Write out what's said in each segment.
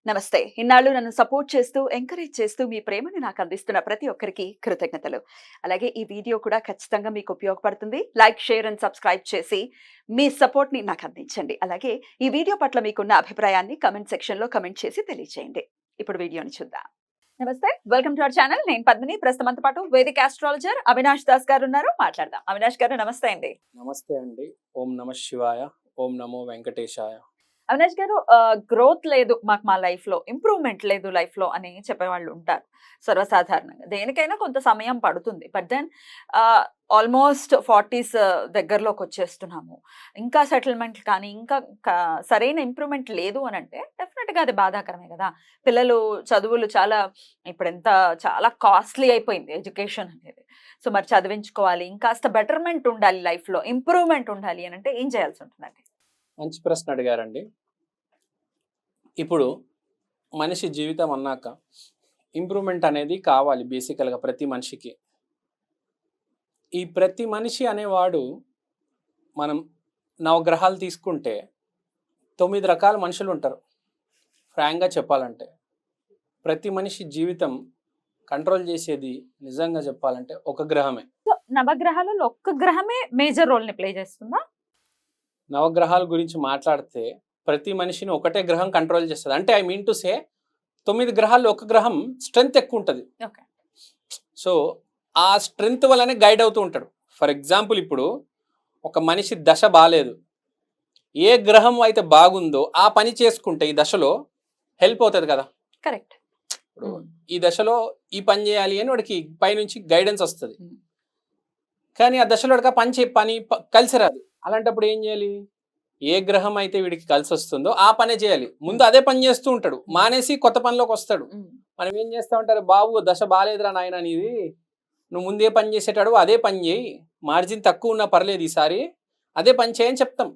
నమస్తే. ఇన్నాళ్ళు నన్ను సపోర్ట్ చేస్తూ, ఎంకరేజ్ చేస్తూ మీ ప్రేమని నాకు అందిస్తున్న ప్రతి ఒక్కరికి కృతజ్ఞతలు. అలాగే ఈ వీడియో కూడా ఖచ్చితంగా మీకు ఉపయోగపడుతుంది. లైక్, షేర్ అండ్ సబ్స్క్రైబ్ చేసి మీ సపోర్ట్‌ని నాకు అందించండి. అలాగే ఈ వీడియో పట్ల మీకున్న అభిప్రాయాన్ని కామెంట్ సెక్షన్‌లో కామెంట్ చేసి తెలియజేయండి. ఇప్పుడు వీడియోని చూద్దాం. నమస్తే. Welcome to our channel. నేను పద్మిని. ప్రస్తుతం మనతో పాటు వేదిక ఆస్ట్రాలజర్ అవినాష్ దాస్ గారు ఉన్నారు. మాట్లాడదాం. అవినాష్ గారు నమస్తే అండి. నమస్తే అండి. ఓం నమ శివాయ. ఓం నమో వెంకటేశాయ. అవినాష్ గారు గ్రోత్ లేదు మాకు మా లైఫ్‌లో, ఇంప్రూవ్‌మెంట్ లేదు లైఫ్‌లో అని చెప్పేవాళ్ళు ఉంటారు సర్వసాధారణంగా. దేనికైనా కొంత సమయం పడుతుంది. బట్ దెన్ ఆల్మోస్ట్ 40స్ దగ్గరలోకొచ్చేస్తున్నాము. ఇంకా సెటిల్‌మెంట్ కానీ, ఇంకా సరైన ఇంప్రూవ్‌మెంట్ లేదు అనంటే డెఫినిట్‌గా అది బాధాకరమే గదా! పిల్లలు చదువులు చాలా కాస్ట్‌లీ అయిపోయింది ఎడ్యుకేషన్ అనేది. సో, మరి చదివించుకోవాలి. ఇంకాస్త బెటర్‌మెంట్ ఉండాలి లైఫ్‌లో, ఇంప్రూవ్‌మెంట్ ఉండాలి అనంటే ఏం చేయాల్సి ఉంటుందండి? మంచి ప్రశ్న అడిగారండి. ఇప్పుడు మనిషి జీవితం అన్నాక ఇంప్రూవ్‌మెంట్ అనేది కావాలి బేసికల్‌గా ప్రతి మనిషికి. ఈ ప్రతి మనిషి అనేవాడు మనం నవగ్రహాలు తీసుకుంటే 9 రకాల మనుషులుంటారు. ఫ్రాంక్‌గా చెప్పాలంటే. ప్రతి మనిషి జీవితం కంట్రోల్ చేసేది నిజంగా చెప్పాలంటే ఒక గ్రహమే. సో, నవగ్రహాలలో ఒక్క గ్రహమే మేజర్ రోల్‌ని ప్లే చేస్తుందా? నవగ్రహాల గురించి మాట్లాడితే ప్రతి మనిషిని ఒకటే గ్రహం కంట్రోల్ చేస్తది. అంటే ఐ మీన్ టు సే 9 గ్రహాల్లో ఒక గ్రహం స్ట్రెంగ్త్ ఎక్కువ ఉంటది. ఓకే. సో, ఆ స్ట్రెంగ్త్ వల్లనే గైడ్ అవుతూ ఉంటాడు. ఫర్ ఎగ్జాంపుల్ ఇప్పుడు ఒక మనిషి దశ బాలేదు. ఏ గ్రహం అయితే బాగుందో ఆ పని చేసుకుంటే ఈ దశలో హెల్ప్ అవుతది కదా! కరెక్ట్. ఇప్పుడు ఈ దశలో ఈ పని చేయాలి అని వాడికి పైనుంచి గైడెన్స్ వస్తది. కానీ ఆ దశలో వాడికి ఆ పని కలిసి రాదు. అలాంటప్పుడు ఏం చేయాలి? ఏ గ్రహం అయితే వీడికి కలిసి వస్తుందో ఆ పనే చేయాలి. ముందు అదే పని చేస్తూ ఉంటాడు. మానేసి కొత్త పనిలోకి వస్తాడు. మనం ఏం చేస్తా ఉంటారు, బాబు దశ బాలేదురా నాయన నీది, నువ్వు ముందే పని చేసేటాడు అదే పని చేయి, మార్జిన్ తక్కువ ఉన్నా పర్లేదు ఈసారి అదే పని చేయని చెప్తాం.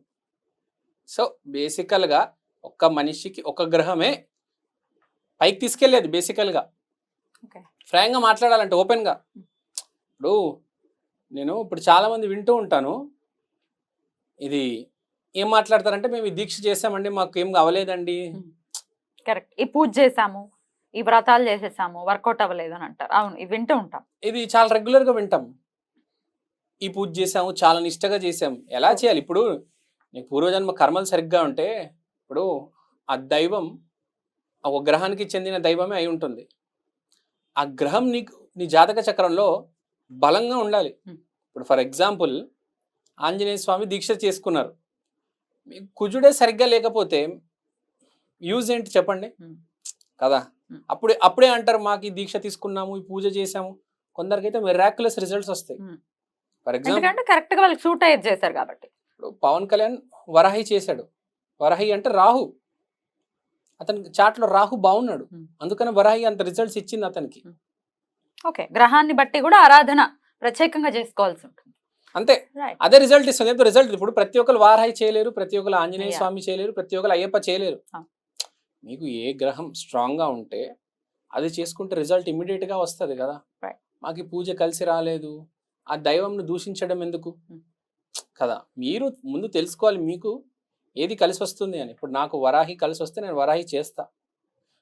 సో బేసికల్గా ఒక్క మనిషికి ఒక గ్రహమే పైకి తీసుకెళ్ళేది బేసికల్గా. ఫ్రాంక్గా మాట్లాడాలంటే ఓపెన్గా. ఇప్పుడు చాలా మంది వింటూ ఉంటాను, ఇది ఏం మాట్లాడతారంటే మేము ఈ దీక్ష చేసామండి మాకు ఏం అవ్వలేదండి. కరెక్ట్. ఈ పూజ చేసాము, ఈ వ్రతాలు చేసేసాము, వర్కౌట్ అవ్వలేదు అని అంటారు. అవును, ఇవి వింటూ ఉంటాం. ఇది చాలా రెగ్యులర్గా వింటాం. ఈ పూజ చేసాము, చాలా నిష్టగా చేసాము. ఎలా చేయాలి? ఇప్పుడు నీకు పూర్వజన్మ కర్మలు సరిగ్గా ఉంటే ఇప్పుడు ఆ దైవం ఒక గ్రహానికి చెందిన దైవమే అయి ఉంటుంది. ఆ గ్రహం నీ జాతక చక్రంలో బలంగా ఉండాలి. ఇప్పుడు ఫర్ ఎగ్జాంపుల్ ఆంజనేయ స్వామి దీక్ష చేసుకున్నారు, మీకు కుజుడే సరిగ్గా లేకపోతే యూజ్ ఏంటి చెప్పండి కదా? అప్పుడే అంటారు మాకు ఈ దీక్ష తీసుకున్నాము, ఈ పూజ చేసాము. కొందరికైతే మిరాక్యులస్ రిజల్ట్స్ వస్తాయి. ఫర్ ఎగ్జాంపుల్ కరెక్ట్ గా వాళ్ళకి సూట్ అయ్యేది చేశారు కాబట్టి. ఇప్పుడు పవన్ కళ్యాణ్ వరాహి చేశాడు. వరాహి అంటే రాహు, అతనికి చాట్లో రాహు బాగున్నాడు, అందుకని వరాహి అంత రిజల్ట్స్ ఇచ్చింది అతనికి. ఓకే, గ్రహాన్ని బట్టి కూడా ఆరాధన ప్రత్యేకంగా చేసుకోవాల్సి ఉంటుంది. అంతే, అదే రిజల్ట్ ఇస్తుంది. రిజల్ట్ ఇప్పుడు ప్రతి ఒక్కరు వారాహి చేయలేరు, ప్రతి ఒక్కరు ఆంజనేయ స్వామి చేయలేరు, ప్రతి ఒక్కరు అయ్యప్ప చేయలేరు. మీకు ఏ గ్రహం స్ట్రాంగ్ గా ఉంటే అది చేసుకుంటే రిజల్ట్ ఇమ్మీడియట్ గా వస్తుంది కదా. మాకు ఈ పూజ కలిసి రాలేదు, ఆ దైవంను దూషించడం ఎందుకు కదా. మీరు ముందు తెలుసుకోవాలి మీకు ఏది కలిసి వస్తుంది అని. ఇప్పుడు నాకు వరాహి కలిసి వస్తే నేను వరాహి చేస్తా.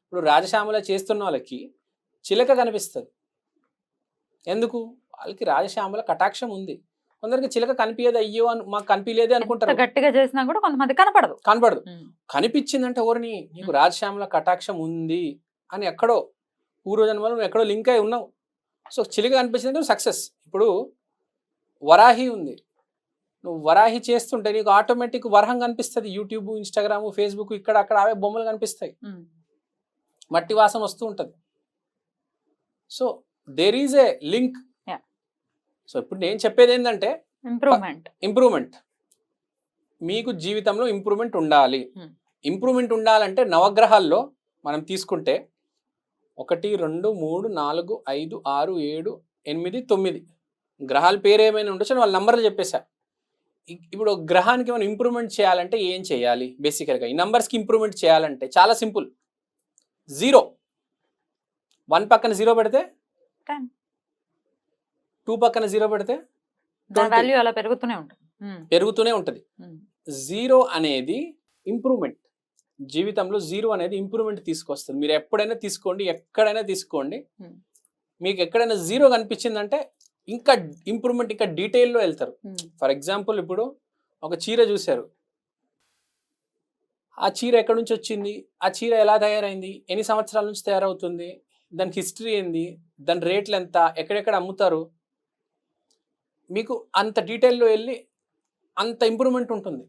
ఇప్పుడు రాజశ్యామల చేస్తున్న వాళ్ళకి చిలక కనిపిస్తుంది. ఎందుకు? వాళ్ళకి రాజశ్యామల కటాక్షం ఉంది. కొందరికి చిలక కనిపించదు, అయ్యో అని మాకు కనిపించలేదే అనుకుంటారు. గట్టిగా చేసినా కూడా కొంతమంది కనపడదు. కనిపించిందంటే ఎవరిని, నీకు రాజశ్యామల కటాక్షం ఉంది అని ఎక్కడో పూర్వజన్మలో నువ్వు ఎక్కడో లింక్ అయి ఉన్నావు. సో చిలక కనిపించిందంటే సక్సెస్. ఇప్పుడు వరాహి ఉంది, నువ్వు వరాహి చేస్తుంటే నీకు ఆటోమేటిక్ వరహం కనిపిస్తుంది. యూట్యూబ్, ఇన్స్టాగ్రామ్, ఫేస్బుక్ ఇక్కడ అక్కడ అవే బొమ్మలు కనిపిస్తాయి, మట్టి వాసన వస్తూ ఉంటుంది. So there is a link. So ఇప్పుడు నేను చెప్పేది ఏంటంటే ఇంప్రూవ్మెంట్. మీకు జీవితంలో ఇంప్రూవ్మెంట్ ఉండాలి. ఇంప్రూవ్మెంట్ ఉండాలంటే నవగ్రహాల్లో మనం తీసుకుంటే 1, 2, 3, 4, 5, 6, 7, 8, 9 గ్రహాల పేరు ఏమైనా ఉండొచ్చు, వాళ్ళ నంబర్లు చెప్పేశా. ఇప్పుడు ఒక గ్రహానికి మనం ఇంప్రూవ్మెంట్ చేయాలంటే ఏం చేయాలి? బేసికల్గా ఈ నంబర్స్కి ఇంప్రూవ్మెంట్ చేయాలంటే చాలా సింపుల్. 0 1 పక్కన 0 పెడితే 10, 2 పక్కన 0 పెడితే వాల్యూ అలా పెరుగుతూనే ఉంటుంది. 0 అనేది ఇంప్రూవ్మెంట్. జీవితంలో జీరో అనేది ఇంప్రూవ్మెంట్ తీసుకొస్తుంది. మీరు ఎప్పుడైనా తీసుకోండి, ఎక్కడైనా తీసుకోండి, మీకు ఎక్కడైనా జీరో కనిపించిందంటే ఇంకా ఇంప్రూవ్మెంట్ ఇంకా డీటెయిల్లో వెళ్తారు. ఫర్ ఎగ్జాంపుల్ ఇప్పుడు ఒక చీర చూశారు, ఆ చీర ఎక్కడి నుంచి వచ్చింది, ఆ చీర ఎలా తయారైంది, ఎన్ని సంవత్సరాల నుంచి తయారవుతుంది, దానికి హిస్టరీ ఏంది, దాని రేట్లు ఎంత, ఎక్కడెక్కడ అమ్ముతారు, మీకు అంత డీటెయిల్లో వెళ్ళి అంత ఇంప్రూవ్మెంట్ ఉంటుంది.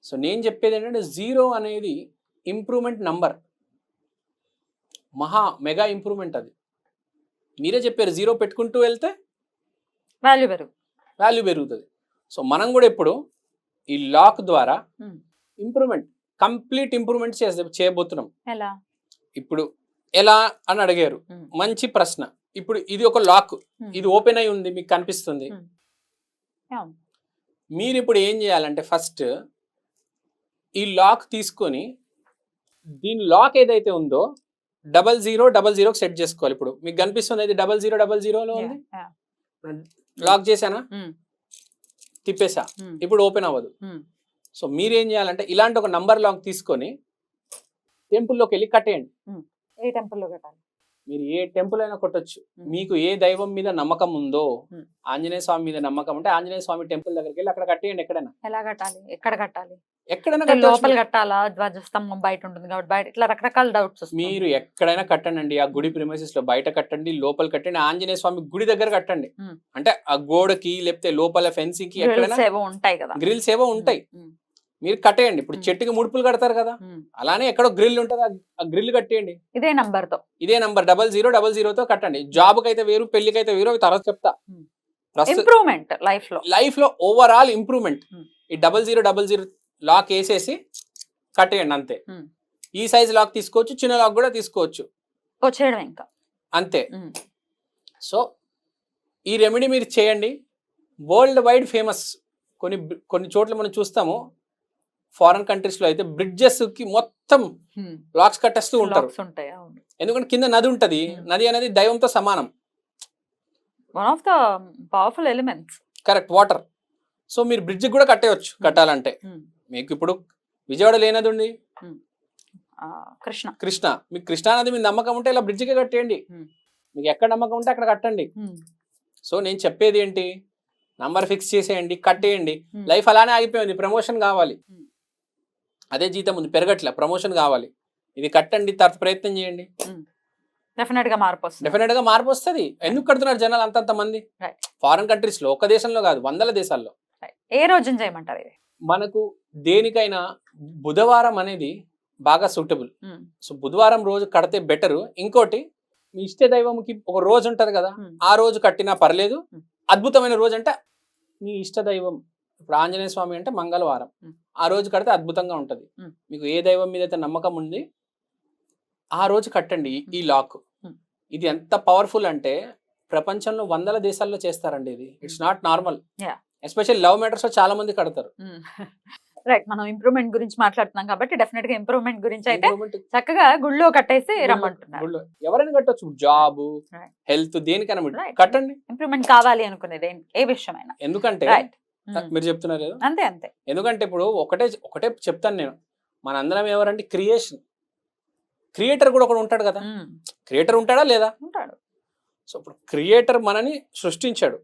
సో నేను చెప్పేది ఏంటంటే జీరో అనేది ఇంప్రూవ్మెంట్ నంబర్, మెగా ఇంప్రూవ్మెంట్. అది మీరే చెప్పారు, జీరో పెట్టుకుంటూ వెళ్తే వాల్యూ పెరుగుతుంది. సో మనం కూడా ఇప్పుడు ఈ లాక్ ద్వారా ఇంప్రూవ్మెంట్, కంప్లీట్ ఇంప్రూవ్మెంట్ చేయబోతున్నాం. ఇప్పుడు ఎలా అని అడిగారు, మంచి ప్రశ్న. ఇప్పుడు ఇది ఒక లాక్, ఇది ఓపెన్ అయి ఉంది, మీకు కనిపిస్తుంది. మీరు ఇప్పుడు ఏం చేయాలంటే ఫస్ట్ ఈ లాక్ తీసుకొని దీని లాక్ ఏదైతే ఉందో 0000 సెట్ చేసుకోవాలి. ఇప్పుడు మీకు కనిపిస్తుంది ఇది 0000లో ఉంది, లాక్ చేశానా, తిప్పేసా, ఇప్పుడు ఓపెన్ అవ్వదు. సో మీరేం చేయాలంటే ఇలాంటి ఒక నంబర్ లాక్ తీసుకొని టెంపుల్లోకి వెళ్ళి కట్టేయండి. ఏ టెంపుల్లో కట్టాలి? మీరు ఏ టెంపుల్ అయినా కొట్టొచ్చు. మీకు ఏ దైవం మీద నమ్మకం ఉందో, ఆంజనేయ స్వామి మీద నమ్మకం ఉంటే ఆంజనేయ స్వామి టెంపుల్ దగ్గరికి వెళ్ళి అక్కడ కట్టేయండి. ఎక్కడైనా. ఎలా కట్టాలి, ఎక్కడ కట్టాలి? ఎక్కడైనా లోపల కట్టాలా, ధ్వజస్తంభం బయట ఉంటుంది కాబట్టి బయట, ఇట్లా రకరకాల డౌట్స్. మీరు ఎక్కడైనా కట్టండి, ఆ గుడి ప్రిమైసెస్ లో బయట కట్టండి, లోపల కట్టండి, ఆంజనేయ స్వామి గుడి దగ్గర కట్టండి. అంటే ఆ గోడకి లేకపోతే లోపల ఫెన్సింగ్ కి ఎక్కడైనా ఉంటాయి కదా, గ్రిల్స్ ఏవో ఉంటాయి, మీరు కట్టేయండి. ఇప్పుడు చెట్టుకి ముడుపులు కడతారు కదా, అలానే ఎక్కడో గ్రిల్ ఉంటుంది, ఆ గ్రిల్ కట్టేయండి. ఇదే నంబర్ 0000తో కట్టండి. జాబ్ కి అయితే వేరు, పెళ్లికి అయితే వేరు, తర్వాత చెప్తా. ఇంప్రూవ్మెంట్ లైఫ్ లో ఓవరాల్ ఇంప్రూవ్మెంట్. ఈ 0000 లాక్ వేసేసి కట్టేయండి అంతే. ఈ సైజ్ లాక్ తీసుకోవచ్చు, చిన్న లాక్ కూడా తీసుకోవచ్చు, వచ్చేయడం ఇంకా అంతే. సో ఈ రెమెడీ మీరు చేయండి, వరల్డ్ వైడ్ ఫేమస్. కొన్ని చోట్ల మనం చూస్తాము, ఫారెన్ కంట్రీస్ లో అయితే బ్రిడ్జెస్ కి మొత్తం లాక్స్ కట్టేస్తూ ఉంటారు. ఎందుకంటే కింద నది ఉంటది, నది అనేది దైవంతో సమానం, one of the powerful elements. Correct, water. So మీరు బ్రిడ్జ్ కూడా కట్టేయచ్చు కట్టాలంటే. మీకు ఇప్పుడు విజయవాడ లేనది ఉంది, కృష్ణ. మీకు కృష్ణా నది మీద నమ్మకం ఉంటే ఇలా బ్రిడ్జ్కే కట్టేయండి. మీకు ఎక్కడ నమ్మకం ఉంటే అక్కడ కట్టండి. సో నేను చెప్పేది ఏంటి, నంబర్ ఫిక్స్ చేసేయండి, కట్టేయండి. లైఫ్ అలానే ఆగిపోయింది, ప్రమోషన్ కావాలి, అదే జీతం ఉంది, పెరగట్లే, ప్రమోషన్ కావాలి, ఇది కట్టండి, తర్వాత ప్రయత్నం చేయండి, డెఫినెట్ గా మార్పు వస్తుంది. ఎందుకు కడుతున్నారు జనాలు అంతంత మంది? ఫారెన్ కంట్రీస్ లో, ఒక దేశంలో కాదు, 100 దేశాల్లో. ఏ రోజున చేయమంటారు ఇది? మనకు దేనికైనా బుధవారం అనేది బాగా సూటబుల్. సో బుధవారం రోజు కడితే బెటర్. ఇంకోటి, మీ ఇష్ట దైవంకి ఒక రోజు ఉంటది కదా, ఆ రోజు కట్టినా పర్లేదు. అద్భుతమైన రోజు అంటే మీ ఇష్ట దైవం, ఇప్పుడు ఆంజనేయ స్వామి అంటే మంగళవారం, ఆ రోజు కడితే అద్భుతంగా ఉంటది. మీకు ఏ దైవం మీద అయితే నమ్మకం ఉంది ఆ రోజు కట్టండి ఈ లాక్. ఇది ఎంత పవర్ఫుల్ అంటే ప్రపంచంలో 100 దేశాల్లో చేస్తారండి ఇది. It's not normal. Especially love matters లో చాలా మంది కడతారు. రైట్, మనం ఇంప్రూవ్మెంట్ గురించి మాట్లాడుతున్నాం కాబట్టి డెఫినెట్ గా ఇంప్రూవ్మెంట్ గురించి అయితే చక్కగా గుళ్ళో కట్టేసి రమ్మంటున్నారు. ఎవరైనా కట్టొచ్చు, జాబ్, హెల్త్, దేనికైనా కట్టండి. ఇంప్రూవ్మెంట్ కావాలి అనుకునేది ఏ విషయమైనా. ఎందుకంటే మీరు చెప్తున్నారు అంతే. ఎందుకంటే ఇప్పుడు ఒకటే చెప్తాను నేను, మనందరం ఎవరంటే క్రియేటర్ కూడా ఒకడు ఉంటాడు కదా. క్రియేటర్ ఉంటాడా లేదా? ఉంటాడు. సో ఇప్పుడు క్రియేటర్ మనని సృష్టించాడు,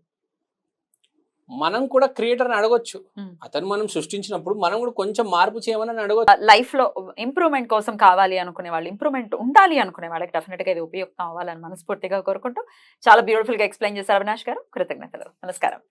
మనం కూడా క్రియేటర్ని అడగొచ్చు. అతను మనం సృష్టించినప్పుడు మనం కూడా కొంచెం మార్పు చేయమని అడగొచ్చు. లైఫ్ లో ఇంప్రూవ్మెంట్ కోసం కావాలి అనుకునే వాళ్ళు, ఇంప్రూవ్మెంట్ ఉండాలి అనుకునే వాళ్ళకి డెఫినెట్ గా ఇది ఉపయుక్తం అవ్వాలని మనస్ఫూర్తిగా కోరుకుంటూ చాలా బ్యూటిఫుల్ గా ఎక్స్ప్లెయిన్ చేశారు అవినాష్ గారు. కృతజ్ఞతలు. నమస్కారం.